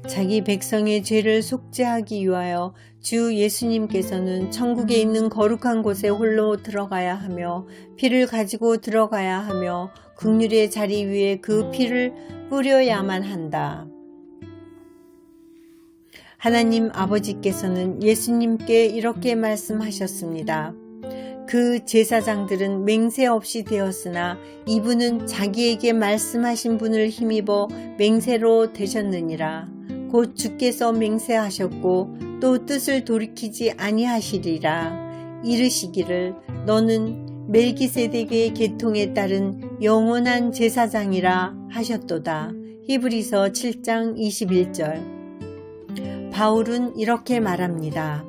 자기 백성의 죄를 속죄하기 위하여 주 예수님께서는 천국에 있는 거룩한 곳에 홀로 들어가야 하며 피를 가지고 들어가야 하며 긍휼의 자리 위에 그 피를 뿌려야만 한다. 하나님 아버지께서는 예수님께 이렇게 말씀하셨습니다. 그 제사장들은 맹세 없이 되었으나 이분은 자기에게 말씀하신 분을 힘입어 맹세로 되셨느니라. 곧 주께서 맹세하셨고 또 뜻을 돌이키지 아니하시리라. 이르시기를 너는 멜기세덱의 계통에 따른 영원한 제사장이라 하셨도다. 히브리서 7장 21절. 바울은 이렇게 말합니다.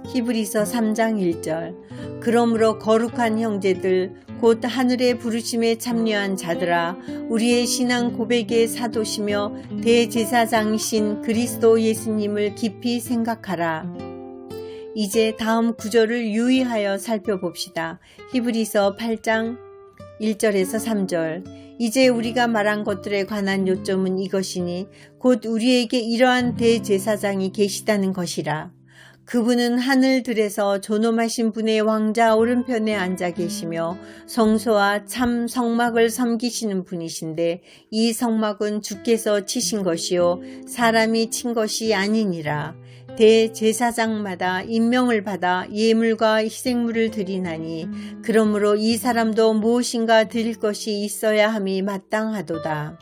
히브리서 3장 1절. 그러므로 거룩한 형제들 곧 하늘의 부르심에 참여한 자들아, 우리의 신앙 고백의 사도시며 대제사장이신 그리스도 예수님을 깊이 생각하라. 이제 다음 구절을 유의하여 살펴봅시다. 히브리서 8장 1절에서 3절. 이제 우리가 말한 것들에 관한 요점은 이것이니 곧 우리에게 이러한 대제사장이 계시다는 것이라. 그분은 하늘들에서 존엄하신 분의 왕자 오른편에 앉아 계시며 성소와 참 성막을 섬기시는 분이신데 이 성막은 주께서 치신 것이요 사람이 친 것이 아니니라. 대제사장마다 임명을 받아 예물과 희생물을 드리나니 그러므로 이 사람도 무엇인가 드릴 것이 있어야 함이 마땅하도다.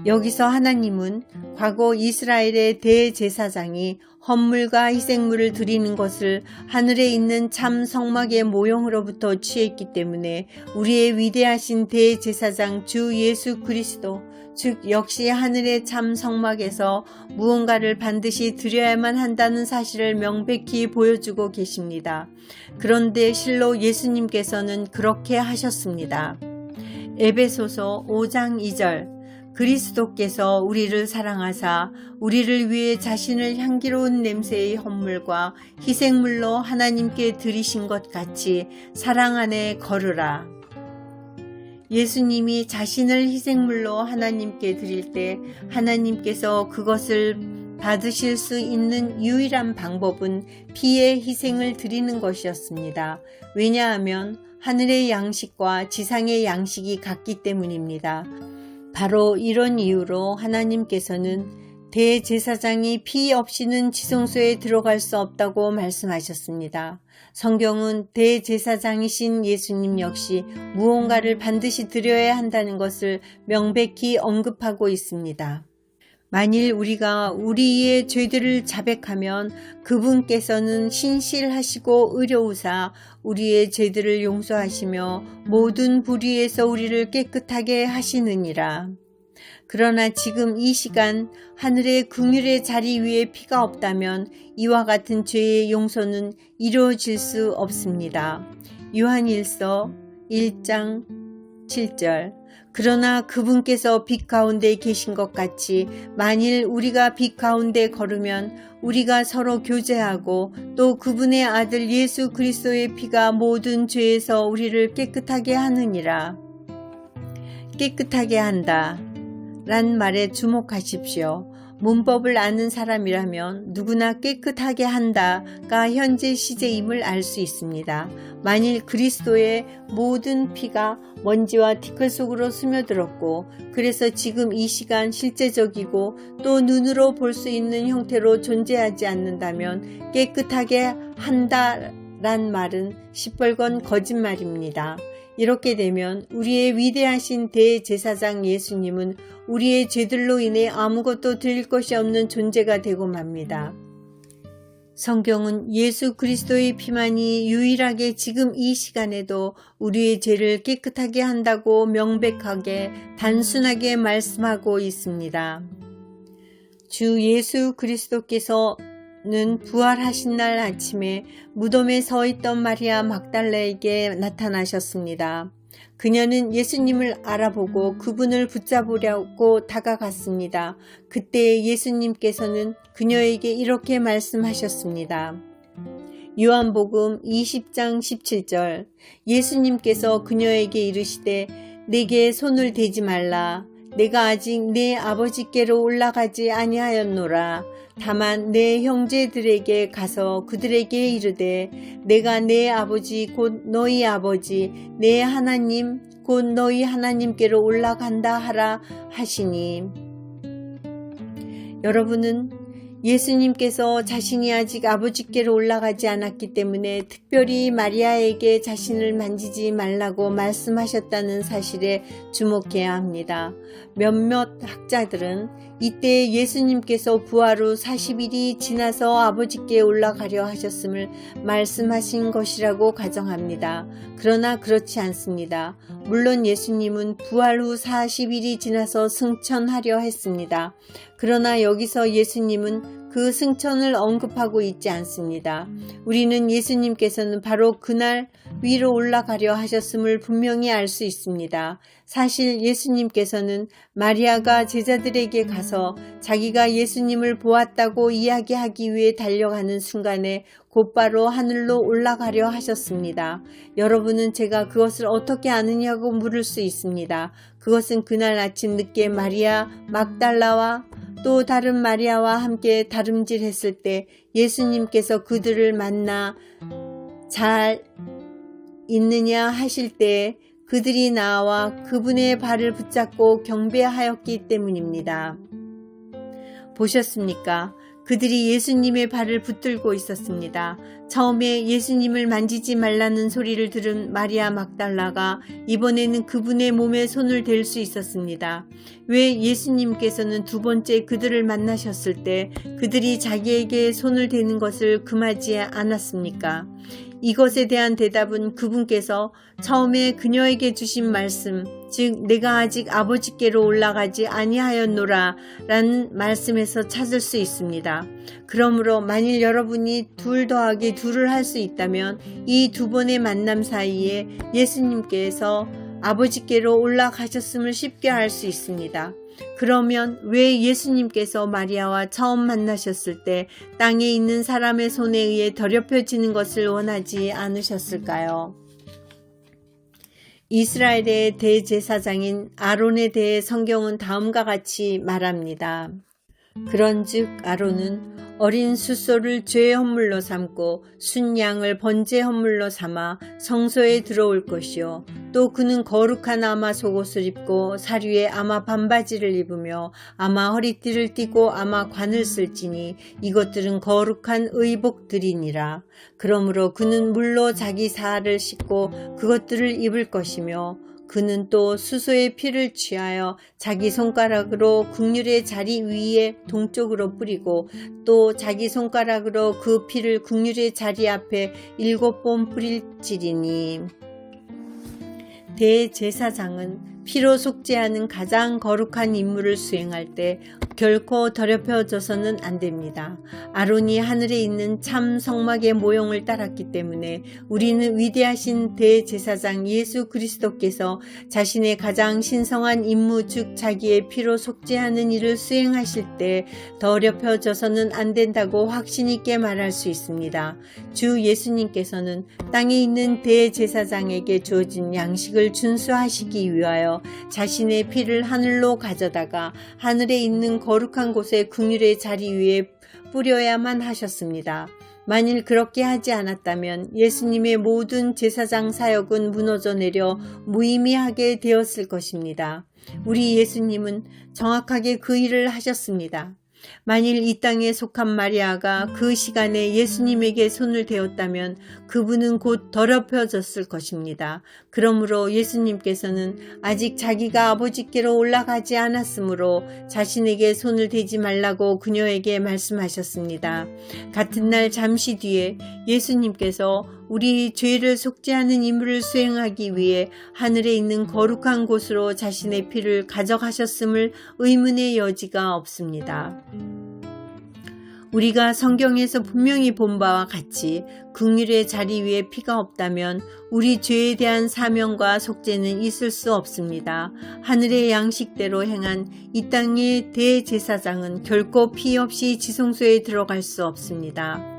여기서 하나님은 과거 이스라엘의 대제사장이 헌물과 희생물을 드리는 것을 하늘에 있는 참 성막의 모형으로부터 취했기 때문에 우리의 위대하신 대제사장 주 예수 그리스도, 즉 역시 하늘의 참 성막에서 무언가를 반드시 드려야만 한다는 사실을 명백히 보여주고 계십니다. 그런데 실로 예수님께서는 그렇게 하셨습니다. 에베소서 5장 2절. 그리스도께서 우리를 사랑하사 우리를 위해 자신을 향기로운 냄새의 헌물과 희생물로 하나님께 드리신 것 같이 사랑 안에 걸으라. 예수님이 자신을 희생물로 하나님께 드릴 때 하나님께서 그것을 받으실 수 있는 유일한 방법은 피의 희생을 드리는 것이었습니다. 왜냐하면 하늘의 양식과 지상의 양식이 같기 때문입니다. 바로 이런 이유로 하나님께서는 대제사장이 피 없이는 지성소에 들어갈 수 없다고 말씀하셨습니다. 성경은 대제사장이신 예수님 역시 무언가를 반드시 드려야 한다는 것을 명백히 언급하고 있습니다. 만일 우리가 우리의 죄들을 자백하면 그분께서는 신실하시고 의로우사 우리의 죄들을 용서하시며 모든 불의에서 우리를 깨끗하게 하시느니라. 그러나 지금 이 시간 하늘의 긍휼의 자리 위에 피가 없다면 이와 같은 죄의 용서는 이루어질 수 없습니다. 요한일서 1장 7절. 그러나 그분께서 빛 가운데 계신 것 같이 만일 우리가 빛 가운데 걸으면 우리가 서로 교제하고 또 그분의 아들 예수 그리스도의 피가 모든 죄에서 우리를 깨끗하게 하느니라. 깨끗하게 한다 란 말에 주목하십시오. 문법을 아는 사람이라면 누구나 깨끗하게 한다가 현재 시제임을 알 수 있습니다. 만일 그리스도의 모든 피가 먼지와 티끌 속으로 스며들었고 그래서 지금 이 시간 실제적이고 또 눈으로 볼 수 있는 형태로 존재하지 않는다면 깨끗하게 한다란 말은 시뻘건 거짓말입니다. 이렇게 되면 우리의 위대하신 대제사장 예수님은 우리의 죄들로 인해 아무것도 드릴 것이 없는 존재가 되고 맙니다. 성경은 예수 그리스도의 피만이 유일하게 지금 이 시간에도 우리의 죄를 깨끗하게 한다고 명백하게 단순하게 말씀하고 있습니다. 주 예수 그리스도께서는 부활하신 날 아침에 무덤에 서 있던 마리아 막달라에게 나타나셨습니다. 그녀는 예수님을 알아보고 그분을 붙잡으려고 다가갔습니다. 그때 예수님께서는 그녀에게 이렇게 말씀하셨습니다. 요한복음 20장 17절. 예수님께서 그녀에게 이르시되 내게 손을 대지 말라. 내가 아직 내 아버지께로 올라가지 아니하였노라. 다만 내 형제들에게 가서 그들에게 이르되 내가 내 아버지 곧 너희 아버지 내 하나님 곧 너희 하나님께로 올라간다 하라 하시니. 여러분은 예수님께서 자신이 아직 아버지께로 올라가지 않았기 때문에 특별히 마리아에게 자신을 만지지 말라고 말씀하셨다는 사실에 주목해야 합니다. 몇몇 학자들은 이때 예수님께서 부활 후 40일이 지나서 아버지께 올라가려 하셨음을 말씀하신 것이라고 가정합니다. 그러나 그렇지 않습니다. 물론 예수님은 부활 후 40일이 지나서 승천하려 했습니다. 그러나 여기서 예수님은 그 승천을 언급하고 있지 않습니다. 우리는 예수님께서는 바로 그날 위로 올라가려 하셨음을 분명히 알 수 있습니다. 사실 예수님께서는 마리아가 제자들에게 가서 자기가 예수님을 보았다고 이야기하기 위해 달려가는 순간에 곧바로 하늘로 올라가려 하셨습니다. 여러분은 제가 그것을 어떻게 아느냐고 물을 수 있습니다. 그것은 그날 아침 늦게 마리아 막달라와 또 다른 마리아와 함께 다름질했을 때 예수님께서 그들을 만나 잘 있느냐 하실 때 그들이 나와 그분의 발을 붙잡고 경배하였기 때문입니다. 보셨습니까? 그들이 예수님의 발을 붙들고 있었습니다. 처음에 예수님을 만지지 말라는 소리를 들은 마리아 막달라가 이번에는 그분의 몸에 손을 댈 수 있었습니다. 왜 예수님께서는 두 번째 그들을 만나셨을 때 그들이 자기에게 손을 대는 것을 금하지 않았습니까? 이것에 대한 대답은 그분께서 처음에 그녀에게 주신 말씀, 즉 내가 아직 아버지께로 올라가지 아니하였노라 라는 말씀에서 찾을 수 있습니다. 그러므로 만일 여러분이 2 더하기 2를 할 수 있다면 이 두 번의 만남 사이에 예수님께서 아버지께로 올라가셨음을 쉽게 알 수 있습니다. 그러면 왜 예수님께서 마리아와 처음 만나셨을 때 땅에 있는 사람의 손에 의해 더럽혀지는 것을 원하지 않으셨을까요? 이스라엘의 대제사장인 아론에 대해 성경은 다음과 같이 말합니다. 그런즉 아론은 어린 숫소를 죄의 헌물로 삼고 순양을 번제 헌물로 삼아 성소에 들어올 것이요 또 그는 거룩한 아마 속옷을 입고 사류에 아마 반바지를 입으며 아마 허리띠를 띠고 아마 관을 쓸지니 이것들은 거룩한 의복들이니라. 그러므로 그는 물로 자기 사하를 씻고 그것들을 입을 것이며 그는 또 수소의 피를 취하여 자기 손가락으로 국률의 자리 위에 동쪽으로 뿌리고 또 자기 손가락으로 그 피를 국률의 자리 앞에 7번 뿌릴지리니. 대제사장은 피로 속죄하는 가장 거룩한 임무를 수행할 때 결코 더럽혀져서는 안 됩니다. 아론이 하늘에 있는 참 성막의 모형을 따랐기 때문에 우리는 위대하신 대제사장 예수 그리스도께서 자신의 가장 신성한 임무 즉 자기의 피로 속죄하는 일을 수행하실 때 더럽혀져서는 안 된다고 확신 있게 말할 수 있습니다. 주 예수님께서는 땅에 있는 대제사장에게 주어진 양식을 준수하시기 위하여 자신의 피를 하늘로 가져다가 하늘에 있는 거룩한 곳의 긍휼의 자리 위에 뿌려야만 하셨습니다. 만일 그렇게 하지 않았다면 예수님의 모든 제사장 사역은 무너져 내려 무의미하게 되었을 것입니다. 우리 예수님은 정확하게 그 일을 하셨습니다. 만일 이 땅에 속한 마리아가 그 시간에 예수님에게 손을 대었다면 그분은 곧 더럽혀졌을 것입니다. 그러므로 예수님께서는 아직 자기가 아버지께로 올라가지 않았으므로 자신에게 손을 대지 말라고 그녀에게 말씀하셨습니다. 같은 날 잠시 뒤에 예수님께서 우리 죄를 속죄하는 임무를 수행하기 위해 하늘에 있는 거룩한 곳으로 자신의 피를 가져가셨음을 의문의 여지가 없습니다. 우리가 성경에서 분명히 본 바와 같이 긍휼의 자리 위에 피가 없다면 우리 죄에 대한 사명과 속죄는 있을 수 없습니다. 하늘의 양식대로 행한 이 땅의 대제사장은 결코 피 없이 지성소에 들어갈 수 없습니다.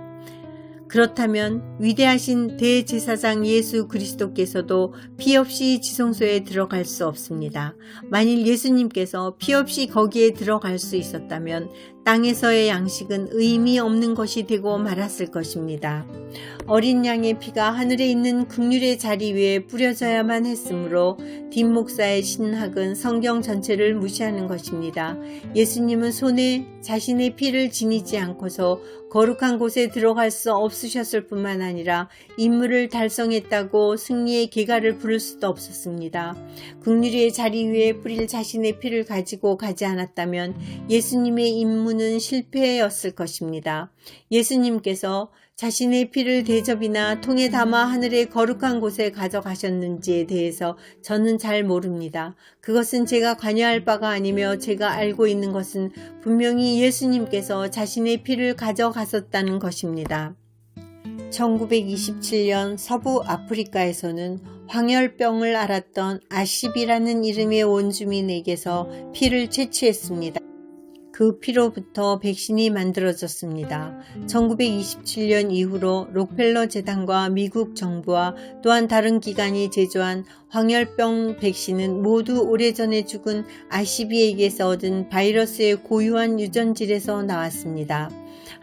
그렇다면 위대하신 대제사장 예수 그리스도께서도 피 없이 지성소에 들어갈 수 없습니다. 만일 예수님께서 피 없이 거기에 들어갈 수 있었다면 땅에서의 양식은 의미 없는 것이 되고 말았을 것입니다. 어린 양의 피가 하늘에 있는 긍휼의 자리 위에 뿌려져야만 했으므로 딘 목사의 신학은 성경 전체를 무시하는 것입니다. 예수님은 손에 자신의 피를 지니지 않고서 거룩한 곳에 들어갈 수 없으셨을 뿐만 아니라 임무를 달성했다고 승리의 계가를 부를 수도 없었습니다. 긍휼의 자리 위에 뿌릴 자신의 피를 가지고 가지 않았다면 예수님의 임무는 실패였을 것입니다. 예수님께서 자신의 피를 대접이나 통에 담아 하늘의 거룩한 곳에 가져가셨는지에 대해서 저는 잘 모릅니다. 그것은 제가 관여할 바가 아니며 제가 알고 있는 것은 분명히 예수님께서 자신의 피를 가져가셨다는 것입니다. 1927년 서부 아프리카에서는 황열병을 앓았던 아시비라는 이름의 원주민에게서 피를 채취했습니다. 그 피로부터 백신이 만들어졌습니다. 1927년 이후로 록펠러 재단과 미국 정부와 또한 다른 기관이 제조한 황열병 백신은 모두 오래전에 죽은 아시비에게서 얻은 바이러스의 고유한 유전질에서 나왔습니다.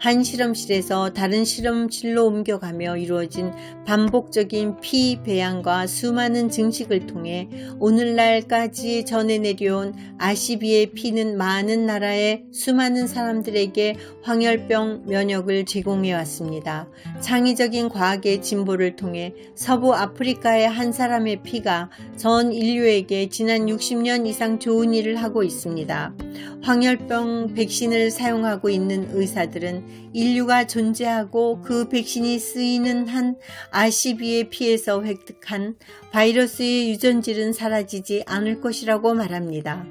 한 실험실에서 다른 실험실로 옮겨가며 이루어진 반복적인 피 배양과 수많은 증식을 통해 오늘날까지 전해 내려온 아시비의 피는 많은 나라의 수많은 사람들에게 황열병 면역을 제공해 왔습니다. 창의적인 과학의 진보를 통해 서부 아프리카의 한 사람의 피가 전 인류에게 지난 60년 이상 좋은 일을 하고 있습니다. 황열병 백신을 사용하고 있는 의사들은 인류가 존재하고 그 백신이 쓰이는 한 아시비의 피에서 획득한 바이러스의 유전질은 사라지지 않을 것이라고 말합니다.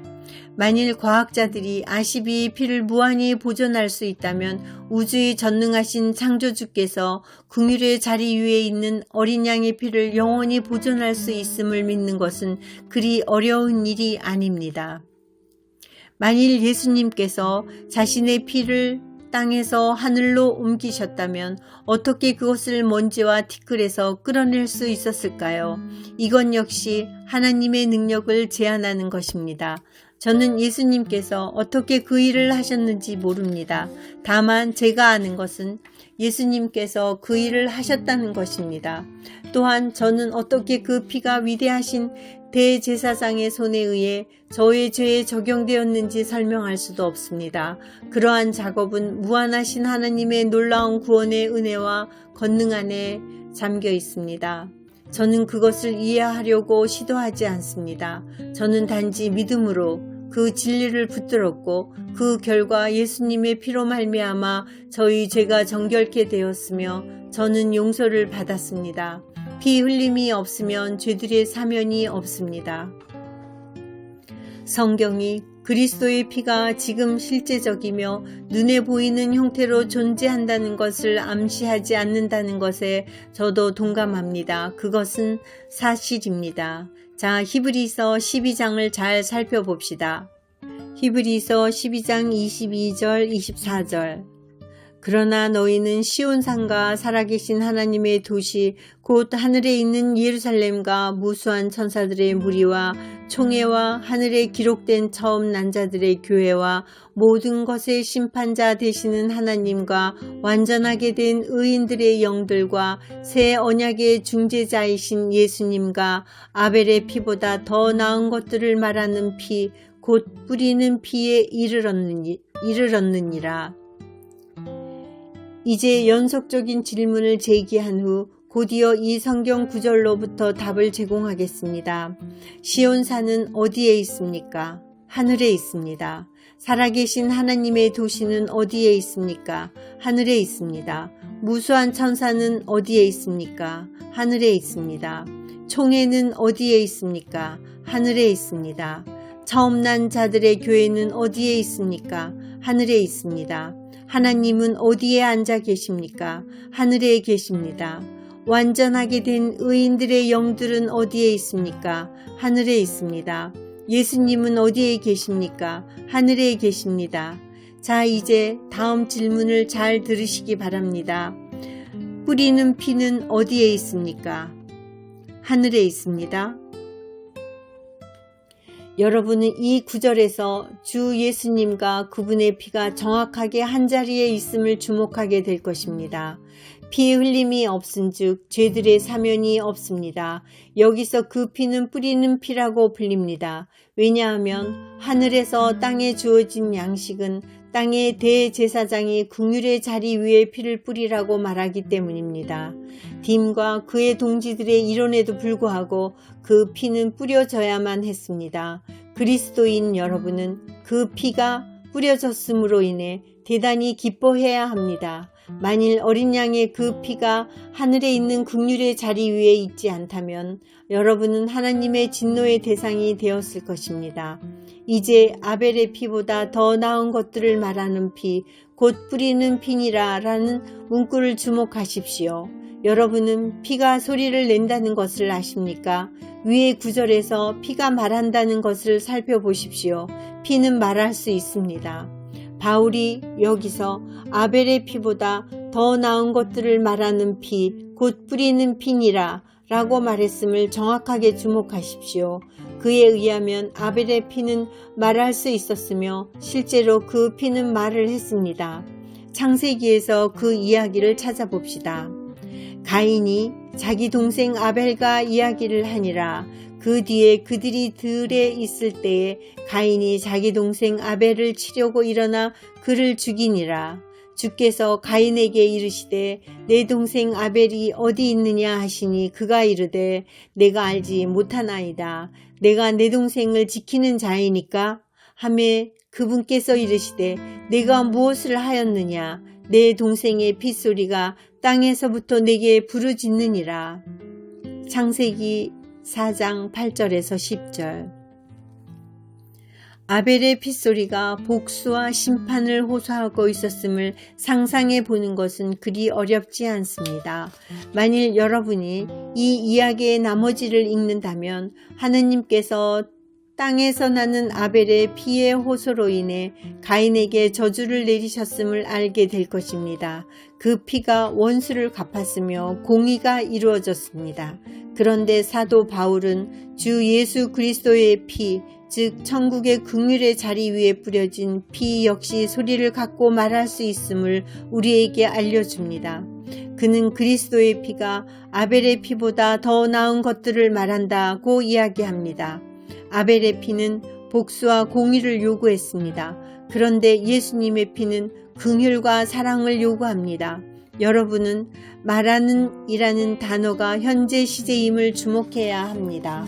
만일 과학자들이 아시비의 피를 무한히 보존할 수 있다면 우주의 전능하신 창조주께서 긍휼의 자리 위에 있는 어린 양의 피를 영원히 보존할 수 있음을 믿는 것은 그리 어려운 일이 아닙니다. 만일 예수님께서 자신의 피를 땅에서 하늘로 옮기셨다면 어떻게 그것을 먼지와 티끌에서 끌어낼 수 있었을까요? 이건 역시 하나님의 능력을 제한하는 것입니다. 저는 예수님께서 어떻게 그 일을 하셨는지 모릅니다. 다만 제가 아는 것은 예수님께서 그 일을 하셨다는 것입니다. 또한 저는 어떻게 그 피가 위대하신 대제사장의 손에 의해 저의 죄에 적용되었는지 설명할 수도 없습니다. 그러한 작업은 무한하신 하나님의 놀라운 구원의 은혜와 권능 안에 잠겨 있습니다. 저는 그것을 이해하려고 시도하지 않습니다. 저는 단지 믿음으로 그 진리를 붙들었고 그 결과 예수님의 피로 말미암아 저희 죄가 정결케 되었으며 저는 용서를 받았습니다. 피 흘림이 없으면 죄들의 사면이 없습니다. 성경이 그리스도의 피가 지금 실제적이며 눈에 보이는 형태로 존재한다는 것을 암시하지 않는다는 것에 저도 동감합니다. 그것은 사실입니다. 자, 히브리서 12장을 잘 살펴봅시다. 히브리서 12장 22절 24절 그러나 너희는 시온산과 살아계신 하나님의 도시 곧 하늘에 있는 예루살렘과 무수한 천사들의 무리와 총회와 하늘에 기록된 처음 난 자들의 교회와 모든 것의 심판자 되시는 하나님과 완전하게 된 의인들의 영들과 새 언약의 중재자이신 예수님과 아벨의 피보다 더 나은 것들을 말하는 피 곧 뿌리는 피에 이르렀느니라. 이제 연속적인 질문을 제기한 후 곧이어 이 성경 구절로부터 답을 제공하겠습니다. 시온산은 어디에 있습니까? 하늘에 있습니다. 살아계신 하나님의 도시는 어디에 있습니까? 하늘에 있습니다. 무수한 천사는 어디에 있습니까? 하늘에 있습니다. 총회는 어디에 있습니까? 하늘에 있습니다. 처음 난 자들의 교회는 어디에 있습니까? 하늘에 있습니다. 하나님은 어디에 앉아 계십니까? 하늘에 계십니다. 완전하게 된 의인들의 영들은 어디에 있습니까? 하늘에 있습니다. 예수님은 어디에 계십니까? 하늘에 계십니다. 자, 이제 다음 질문을 잘 들으시기 바랍니다. 뿌리는 피는 어디에 있습니까? 하늘에 있습니다. 여러분은 이 구절에서 주 예수님과 그분의 피가 정확하게 한자리에 있음을 주목하게 될 것입니다. 피 흘림이 없은즉 죄들의 사면이 없습니다. 여기서 그 피는 뿌리는 피라고 불립니다. 왜냐하면 하늘에서 땅에 주어진 양식은 땅의 대제사장이 긍휼의 자리 위에 피를 뿌리라고 말하기 때문입니다. 딤과 그의 동지들의 이론에도 불구하고 그 피는 뿌려져야만 했습니다. 그리스도인 여러분은 그 피가 뿌려졌음으로 인해 대단히 기뻐해야 합니다. 만일 어린 양의 그 피가 하늘에 있는 긍휼의 자리 위에 있지 않다면 여러분은 하나님의 진노의 대상이 되었을 것입니다. 이제 아벨의 피보다 더 나은 것들을 말하는 피, 곧 뿌리는 피니라 라는 문구를 주목하십시오. 여러분은 피가 소리를 낸다는 것을 아십니까? 위의 구절에서 피가 말한다는 것을 살펴보십시오. 피는 말할 수 있습니다. 바울이 여기서 아벨의 피보다 더 나은 것들을 말하는 피, 곧 뿌리는 피니라 라고 말했음을 정확하게 주목하십시오. 그에 의하면 아벨의 피는 말할 수 있었으며 실제로 그 피는 말을 했습니다. 창세기에서 그 이야기를 찾아봅시다. 가인이 자기 동생 아벨과 이야기를 하니라. 그 뒤에 그들이 들에 있을 때에 가인이 자기 동생 아벨을 치려고 일어나 그를 죽이니라. 주께서 가인에게 이르시되 내 동생 아벨이 어디 있느냐 하시니 그가 이르되 내가 알지 못하나이다. 내가 내 동생을 지키는 자이니까 하매 그분께서 이르시되 내가 무엇을 하였느냐. 내 동생의 핏소리가 땅에서부터 내게 부르짖느니라. 창세기 4장 8절에서 10절. 아벨의 핏소리가 복수와 심판을 호소하고 있었음을 상상해 보는 것은 그리 어렵지 않습니다. 만일 여러분이 이 이야기의 나머지를 읽는다면 하느님께서 땅에서 나는 아벨의 피의 호소로 인해 가인에게 저주를 내리셨음을 알게 될 것입니다. 그 피가 원수를 갚았으며 공의가 이루어졌습니다. 그런데 사도 바울은 주 예수 그리스도의 피, 즉 천국의 긍휼의 자리 위에 뿌려진 피 역시 소리를 갖고 말할 수 있음을 우리에게 알려줍니다. 그는 그리스도의 피가 아벨의 피보다 더 나은 것들을 말한다고 이야기합니다. 아벨의 피는 복수와 공의를 요구했습니다. 그런데 예수님의 피는 긍휼과 사랑을 요구합니다. 여러분은 말하는 이라는 단어가 현재 시제임을 주목해야 합니다.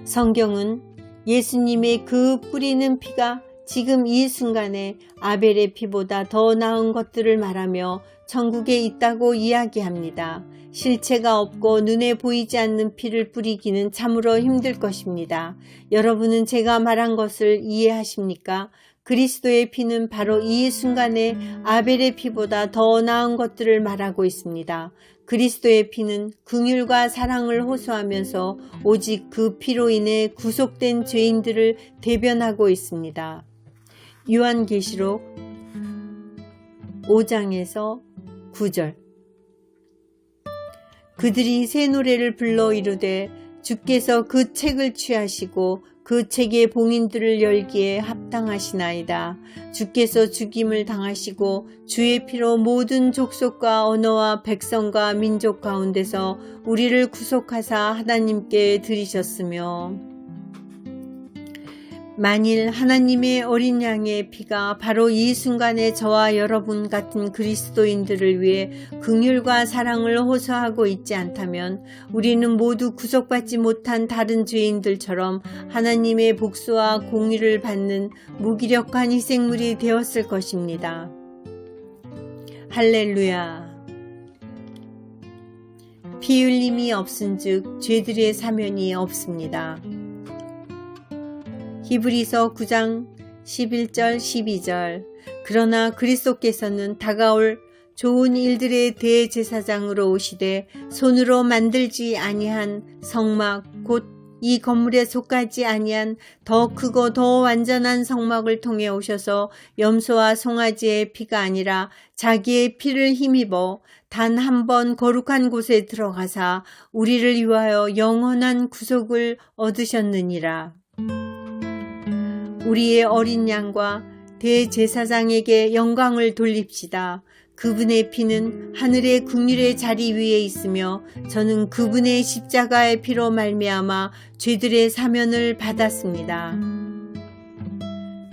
성경은 예수님의 그 뿌리는 피가 지금 이 순간에 아벨의 피보다 더 나은 것들을 말하며 천국에 있다고 이야기합니다. 실체가 없고 눈에 보이지 않는 피를 뿌리기는 참으로 힘들 것입니다. 여러분은 제가 말한 것을 이해하십니까? 그리스도의 피는 바로 이 순간에 아벨의 피보다 더 나은 것들을 말하고 있습니다. 그리스도의 피는 긍휼과 사랑을 호소하면서 오직 그 피로 인해 구속된 죄인들을 대변하고 있습니다. 요한계시록 5장에서 9절. 그들이 새 노래를 불러 이르되 주께서 그 책을 취하시고 그 책의 봉인들을 열기에 합당하시나이다. 주께서 죽임을 당하시고 주의 피로 모든 족속과 언어와 백성과 민족 가운데서 우리를 구속하사 하나님께 드리셨으며 만일 하나님의 어린 양의 피가 바로 이 순간에 저와 여러분 같은 그리스도인들을 위해 긍휼과 사랑을 호소하고 있지 않다면 우리는 모두 구속받지 못한 다른 죄인들처럼 하나님의 복수와 공의를 받는 무기력한 희생물이 되었을 것입니다. 할렐루야. 피 흘림이 없은즉 죄들의 사면이 없습니다. 히브리서 9장 11절 12절. 그러나 그리스도께서는 다가올 좋은 일들의 대제사장으로 오시되 손으로 만들지 아니한 성막 곧 이 건물에 속하지 아니한 더 크고 더 완전한 성막을 통해 오셔서 염소와 송아지의 피가 아니라 자기의 피를 힘입어 단 한 번 거룩한 곳에 들어가사 우리를 위하여 영원한 구속을 얻으셨느니라. 우리의 어린 양과 대제사장에게 영광을 돌립시다. 그분의 피는 하늘의 긍휼의 자리 위에 있으며 저는 그분의 십자가의 피로 말미암아 죄들의 사면을 받았습니다.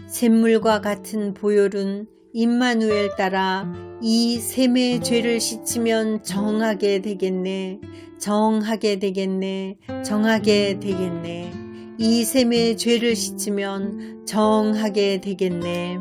샘물과 같은 보혈은 임마누엘 따라 이 셈의 죄를 씻으면 정하게 되겠네. 정하게 되겠네. 정하게 되겠네. 이 셈의 죄를 씻으면 정하게 되겠네.